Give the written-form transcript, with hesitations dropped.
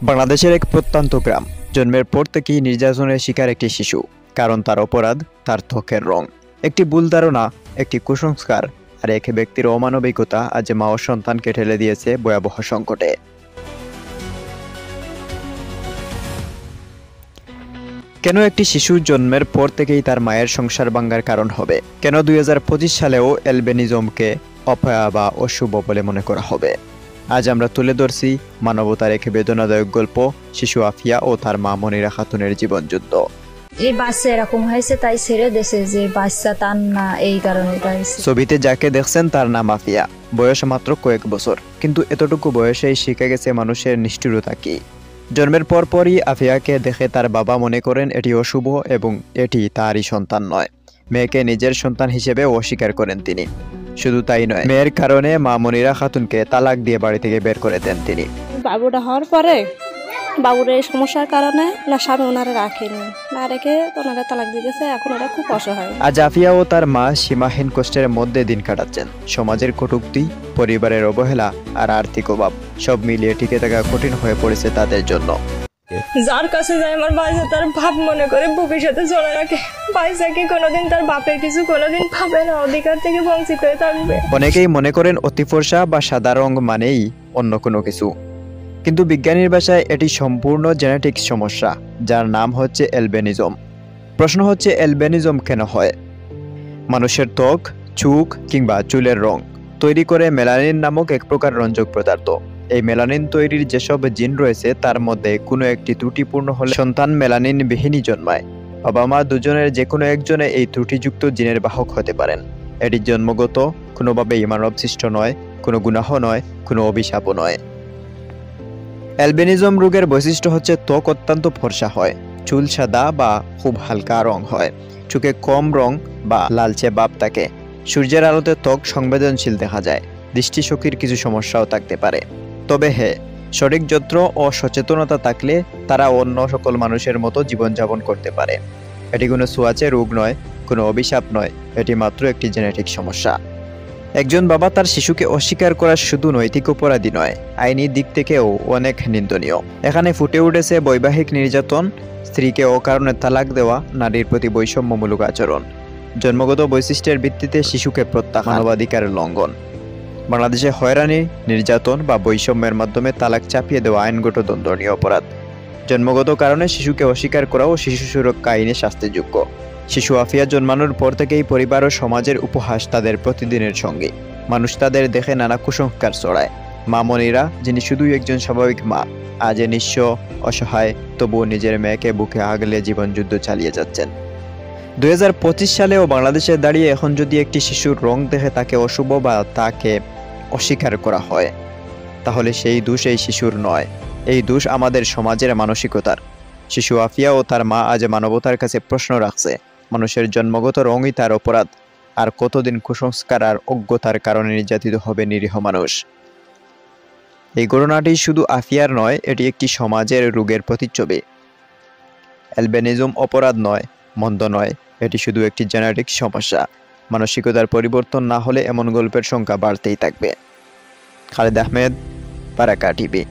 বাংলাদেশের এক প্রত্যন্ত গ্রাম। জন্মের পর থেকেই নির্যাতনের শিকার একটি শিশু। কারণ তার অপরাধ তার ত্বকের রং। একটি ভুল ধারণা, একটি কুসংস্কার আর এক ব্যক্তির অমানবিকতা আজ মা ও সন্তানকে ঠেলে দিয়েছে ভয়াবহ সংকটে। কেন একটি শিশু জন্মের পর থেকেই তার মায়ের সংসার ভাঙার কারণ হবে? কেন 2025 সালেও অ্যালবিনিজমকে অপয়া বা অশুভ বলে মনে করা হবে? আজ আমরা তুলে ধরছি মানবতার এক বেদনাদায়ক গল্প, শিশু আফিয়া ও তার মা মনিরা খাতুনের জীবনযুদ্ধ। এই বাচ্চা এরকম হয়েছে তাই ছেড়ে দেশে যে বাচ্চা তার না, এই কারণে। ছবিতে যাকে দেখছেন তার নাম আফিয়া। বয়স মাত্র কয়েক বছর, কিন্তু এতটুকু বয়সেই শিখে গেছে মানুষের নিষ্ঠুরতা কি। জন্মের পরপরই আফিয়াকে দেখে তার বাবা মনে করেন এটি অশুভ এবং এটি তারই সন্তান নয়। মেয়েকে নিজের সন্তান হিসেবে অস্বীকার করেন তিনি। শুধু তাই নয়, মেয়ের কারণে মা মনিরা খাতুনকে তালাক দিয়ে বাড়ি থেকে বের করে দেন তিনি। বাবুটা হওয়ার পরে বাবুর এই সমস্যার কারণে না স্বামী ওনারা রাখেনি, না রেখে ওনারা তালাক দিয়ে গেছে। এখন ওরা খুব অসহায়। আজ আফিয়া ও তার মা সীমাহীন কষ্টের মধ্যে দিন কাটাচ্ছেন। সমাজের কটূক্তি, পরিবারের অবহেলা আর আর্থিক অভাব সব মিলিয়ে টিকে থাকা কঠিন হয়ে পড়েছে তাদের জন্য। যার কাছে যায় আমার বাচ্চা তার ভাব মনে করে বুকের সাথে জড়া রাখে। বাচ্চা কি কোনোদিন তার বাপের কিছু কোনোদিন ভাবে না, অধিকার থেকে বঞ্চিত হয়ে থাকবে। অনেকেই মনে করেন অতি ফর্সা বা সাদা রং মানেই অন্য কোনো কিছু, কিন্তু বিজ্ঞানীর ভাষায় এটি সম্পূর্ণ জেনেটিক সমস্যা, যার নাম হচ্ছে অ্যালবিনিজম। প্রশ্ন হচ্ছে, অ্যালবিনিজম কেন হয়? মানুষের ত্বক, চোখ কিংবা চুলের রং তৈরি করে মেলানিন নামক এক প্রকার রঞ্জক পদার্থ। এই মেলানিন তৈরির যেসব জিন রয়েছে তার মধ্যে কোনো একটি ত্রুটিপূর্ণ হলে সন্তান মেলানিন বিহীনই জন্মায়। বাবা মা দুজনের যে কোনো একজনে এই ত্রুটিযুক্ত জিনের বাহক হতে পারেন। এটি জন্মগত, কোনোভাবেই মানবসৃষ্ট নয়, কোনো গুনাহ নয়, কোনো অভিশাপও নয়। অ্যালবিনিজম রোগের বৈশিষ্ট্য হচ্ছে ত্বক অত্যন্ত ফর্সা হয়, চুল সাদা বা খুব হালকা রং হয়, চোখে কম রং বা লালচে ভাব থাকে, সূর্যের আলোতে ত্বক সংবেদনশীল দেখা যায়, দৃষ্টিশক্তির কিছু সমস্যাও থাকতে পারে। তবে হ্যাঁ, সঠিক যত্ন ও সচেতনতা থাকলে তারা অন্য সকল মানুষের মতো জীবনযাপন করতে পারে। এটি কোনো ছোঁয়াচে রোগ নয়, কোনো অভিশাপ নয়, এটি মাত্র একটি জেনেটিক সমস্যা। একজন বাবা তার শিশুকে অস্বীকার করা শুধু নৈতিক অপরাধী নয়, আইনি দিক থেকেও অনেক নিন্দনীয়। এখানে ফুটে উঠেছে বৈবাহিক নির্যাতন, স্ত্রীকে অকারণে তালাক দেওয়া, নারীর প্রতি বৈষম্যমূলক আচরণ, জন্মগত বৈশিষ্ট্যের ভিত্তিতে শিশুকে প্রত্যাখ্যান, মানবাধিকারের লঙ্ঘন। বাংলাদেশে হয়রানি, নির্যাতন বা বৈষম্যের মাধ্যমে তালাক চাপিয়ে দেওয়া আইনগত দণ্ডনীয় অপরাধ। জন্মগত কারণে শিশুকে অস্বীকার করাও শিশু সুরক্ষা আইনে শাস্তিযোগ্য। শিশু আফিয়া জন্মানোর পর থেকেই পরিবার ও সমাজের উপহাস তাদের প্রতিদিনের সঙ্গী। মানুষ তাদের দেখে নানা কুসংস্কার ছড়ায়। মা মনিরা, যিনি শুধুই একজন স্বাভাবিক মা, আজ নিঃস্ব, অসহায়, তবুও নিজের মেয়েকে বুকে আগলে জীবনযুদ্ধ চালিয়ে যাচ্ছেন। 2025 সালেও বাংলাদেশে দাঁড়িয়ে এখন যদি একটি শিশুর রং দেখে তাকে অশুভ বা তাকে অস্বীকার করা হয়, তাহলে সেই দোষ এই শিশুর নয়, এই দোষ আমাদের সমাজের মানসিকতার। শিশু আফিয়া ও তার মা আজ মানবতার কাছে প্রশ্ন রাখছে, মানুষের জন্মগত রঙই তার অপরাধ? আর কতদিন কুসংস্কার আর অজ্ঞতার কারণে নির্যাতিত হবে নিরীহ মানুষ? এই ঘটনাটি শুধু আফিয়ার নয়, এটি একটি সমাজের রোগের প্রতিচ্ছবি। অ্যালবিনিজম অপরাধ নয়, মন্দ নয়, এটি শুধু একটি জেনেটিক সমস্যা। মানসিকতার পরিবর্তন না হলে এমন গল্পের সংখ্যা বাড়তেই থাকবে। খালেদ আহমেদ, বারাকা টিভি।